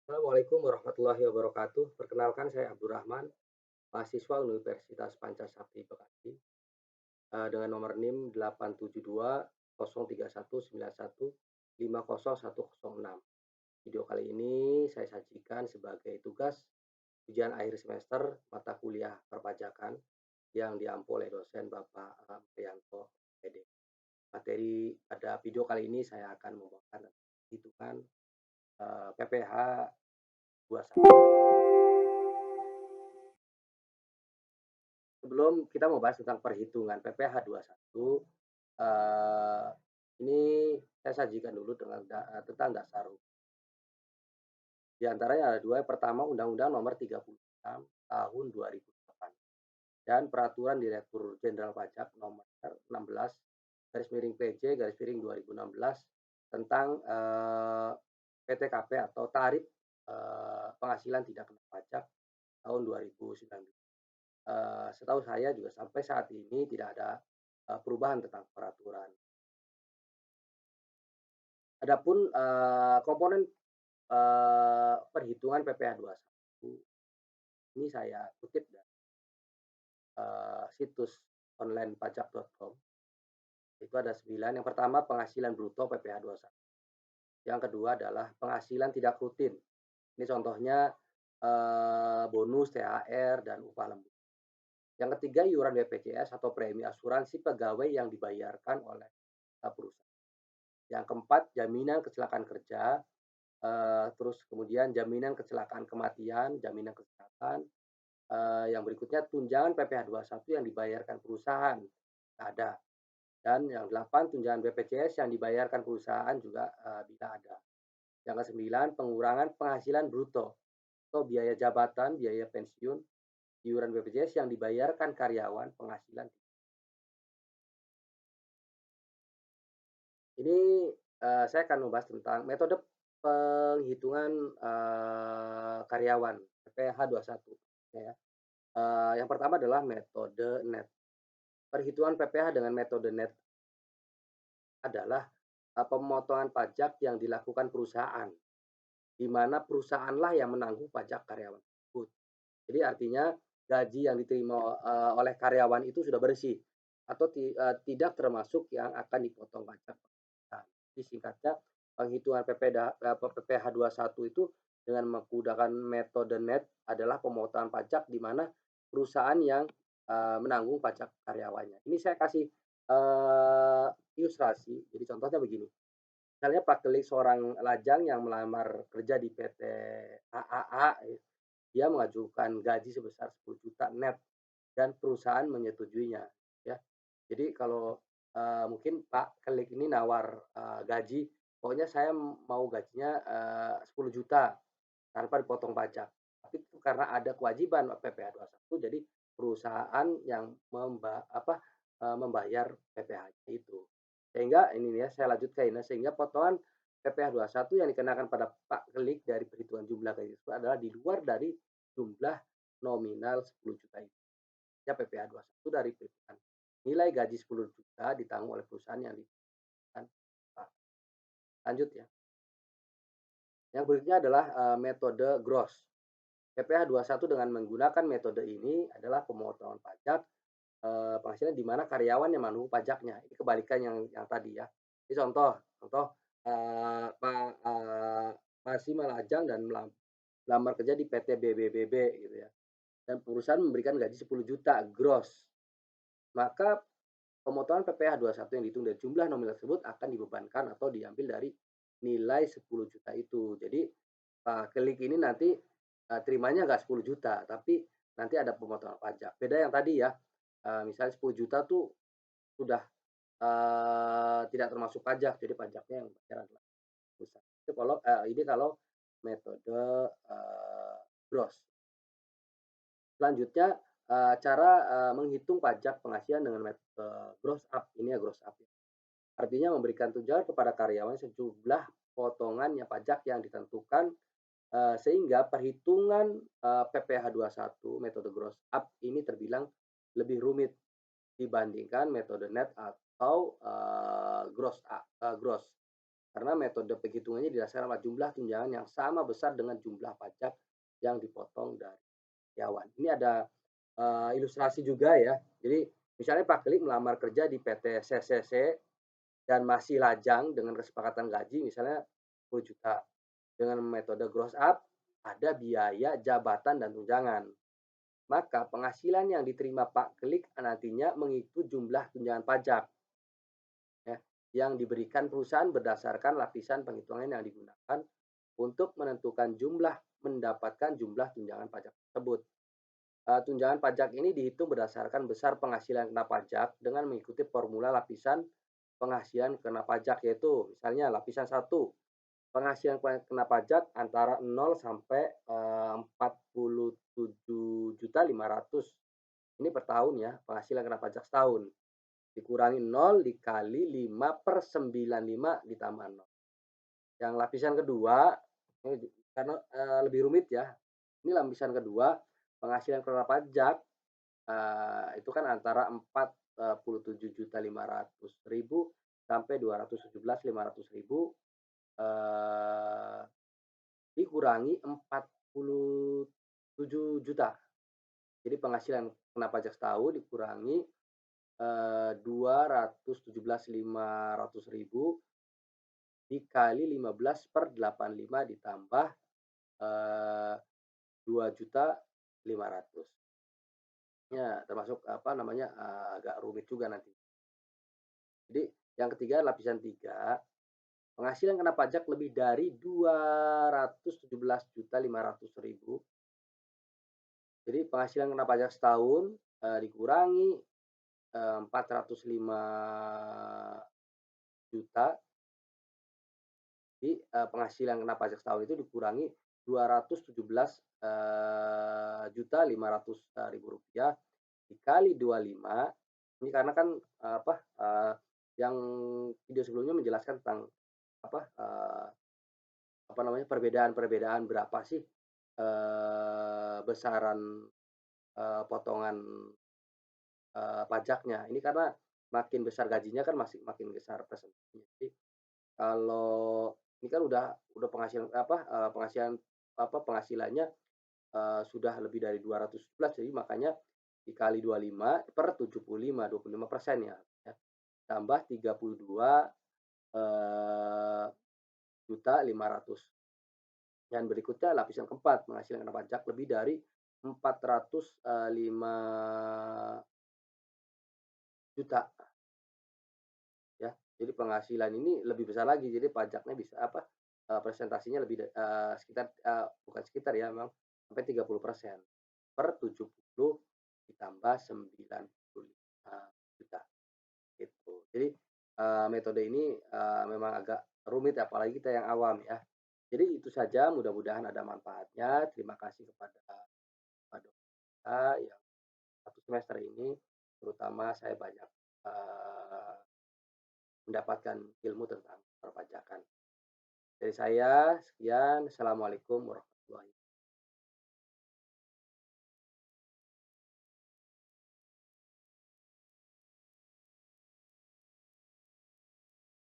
Assalamualaikum warahmatullahi wabarakatuh. Perkenalkan saya Abdurrahman, mahasiswa Universitas Pancasakti Bekasi, dengan nomor NIM 8720319150106. Video kali ini saya sajikan sebagai tugas ujian akhir semester mata kuliah perpajakan yang diampu oleh dosen Bapak Priyanto PD. Materi pada video kali ini saya akan membawakan hitungan PPh 21. Sebelum kita membahas tentang perhitungan PPh 21, eee, ini saya sajikan dulu tentang dasar. Di antaranya ada 2, yang pertama Undang-Undang Nomor 36 Tahun 2008 dan Peraturan Direktur Jenderal Pajak Nomor 16 PJ 2016 tentang, PTKP atau Tarif, Penghasilan Tidak Kena Pajak tahun 2019. Setahu saya juga sampai saat ini tidak ada, perubahan tentang peraturan. Adapun, komponen, perhitungan PPh 21 ini saya kutip dari, situs online pajak.com, itu ada 9. Yang pertama penghasilan bruto PPh 21, yang kedua adalah penghasilan tidak rutin. Ini contohnya, bonus, THR, dan upah lembur. Yang ketiga iuran BPJS atau premi asuransi pegawai yang dibayarkan oleh, perusahaan. Yang keempat, jaminan kecelakaan kerja, terus kemudian jaminan kecelakaan kematian, jaminan kesehatan, yang berikutnya tunjangan PPh 21 yang dibayarkan perusahaan, ada. Dan yang 8, tunjangan BPJS yang dibayarkan perusahaan juga, bila ada. Yang kesembilan, pengurangan penghasilan bruto atau biaya jabatan, biaya pensiun, iuran BPJS yang dibayarkan karyawan penghasilan. Ini, saya akan membahas tentang metode penghitungan, karyawan PPh 21 ya. Yang pertama adalah metode net. Perhitungan PPh dengan metode net adalah, pemotongan pajak yang dilakukan perusahaan, di mana perusahaanlah yang menanggung pajak karyawan tersebut. Jadi artinya gaji yang diterima, oleh karyawan itu sudah bersih atau tidak termasuk yang akan dipotong pajak. Nah, jadi singkatnya penghitungan PPh 21 itu dengan menggunakan metode net adalah pemotongan pajak di mana perusahaan yang, menanggung pajak karyawannya. Ini saya kasih, ilustrasi, jadi contohnya begini, misalnya seorang lajang yang melamar kerja di PT AAA, dia mengajukan gaji sebesar 10 juta net dan perusahaan menyetujuinya, ya. Jadi kalau, mungkin Pak Kelik ini nawar, gaji, pokoknya saya mau gajinya, 10 juta tanpa dipotong pajak. Tapi itu karena ada kewajiban PPh 21, jadi perusahaan yang membayar PPh-nya itu. Sehingga ini ya, saya lanjutkan ya, sehingga potongan PPh 21 yang dikenakan pada Pak Kelik dari perhitungan jumlah gaji tersebut adalah di luar dari jumlah nominal 10 juta itu. Ya PPh 21 dari perhitungan nilai gaji 10 juta ditanggung oleh perusahaan yang ditentukan. Lanjut ya. Yang berikutnya adalah, metode gross. PPh 21 dengan menggunakan metode ini adalah pemotongan pajak, penghasilan di mana karyawan yang menanggung pajaknya. Ini kebalikan yang tadi ya. Ini contoh contoh, Pak, masih melajang dan melamar kerja di PT BBBB gitu ya, dan perusahaan memberikan gaji 10 juta gross. Maka pemotongan PPh 21 yang dihitung dari jumlah nominal tersebut akan dibebankan atau diambil dari nilai 10 juta itu. Jadi Pak Kelik ini nanti, terimanya nggak 10 juta, tapi nanti ada pemotongan pajak. Beda yang tadi ya, misalnya 10 juta tuh sudah, tidak termasuk pajak, jadi pajaknya yang bayar adalah pusat. Itu kalau ini kalau metode, gross. Selanjutnya, cara, menghitung pajak penghasilan dengan metode gross up, ini ya gross up ya. Artinya memberikan tunjangan kepada karyawan sejumlah potongannya pajak yang ditentukan, sehingga perhitungan, PPh 21 metode gross up ini terbilang lebih rumit dibandingkan metode net atau, gross. karena metode penghitungannya didasarkan pada jumlah tunjangan yang sama besar dengan jumlah pajak yang dipotong dari karyawan. Ini ada, ilustrasi juga ya. Jadi misalnya Pak Klik melamar kerja di PT CCC dan masih lajang dengan kesepakatan gaji misalnya 10 juta. Dengan metode gross up, ada biaya jabatan dan tunjangan. Maka penghasilan yang diterima Pak Klik nantinya mengikut jumlah tunjangan pajak ya, yang diberikan perusahaan berdasarkan lapisan penghitungan yang digunakan untuk menentukan mendapatkan jumlah tunjangan pajak tersebut. Tunjangan pajak ini dihitung berdasarkan besar penghasilan kena pajak dengan mengikuti formula lapisan penghasilan kena pajak, yaitu misalnya lapisan satu, penghasilan kena pajak antara 0 sampai 47.500.000. Ini per tahun ya, penghasilan kena pajak setahun. Dikurangi 0 dikali 5/95 ditambah 0. Yang lapisan kedua, ini karena, lebih rumit ya. Ini lapisan kedua, penghasilan kena pajak, itu kan antara 47.500.000 sampai 217.500.000, eee, dikurangi 47 juta. Jadi penghasilan kena pajak setahun dikurangi, 217.500.000 dikali 15/85 ditambah, 2.500.000. Ya, termasuk apa namanya, agak rumit juga nanti. Jadi yang ketiga lapisan 3, penghasilan kena pajak lebih dari 217.500.000. Jadi penghasilan kena pajak setahun, dikurangi, 405 juta. Jadi, penghasilan kena pajak setahun itu dikurangi 217, juta 500, ribu rupiah dikali 25. Ini karena kan, yang video sebelumnya menjelaskan tentang apa, perbedaan-perbedaan berapa sih, besaran, potongan, pajaknya. Ini karena makin besar gajinya kan makin besar presentasinya. Jadi kalau ini kan udah penghasilan penghasilannya, sudah lebih dari 217, jadi makanya dikali 25/75, 25% ya, tambah 32, eee, juta 500. Dan berikutnya lapisan keempat, penghasilan kena pajak lebih dari 405 juta ya. Jadi penghasilan ini lebih besar lagi, jadi pajaknya bisa presentasinya lebih sekitar, bukan sekitar ya, memang sampai 30% per 70 ditambah 95 juta gitu. Jadi, metode ini, memang agak rumit ya, apalagi kita yang awam ya. Jadi itu saja, mudah-mudahan ada manfaatnya. Terima kasih kepada Pak Dokter yang satu semester ini, terutama saya banyak, eee, mendapatkan ilmu tentang perpajakan. Dari saya sekian, assalamualaikum warahmatullahi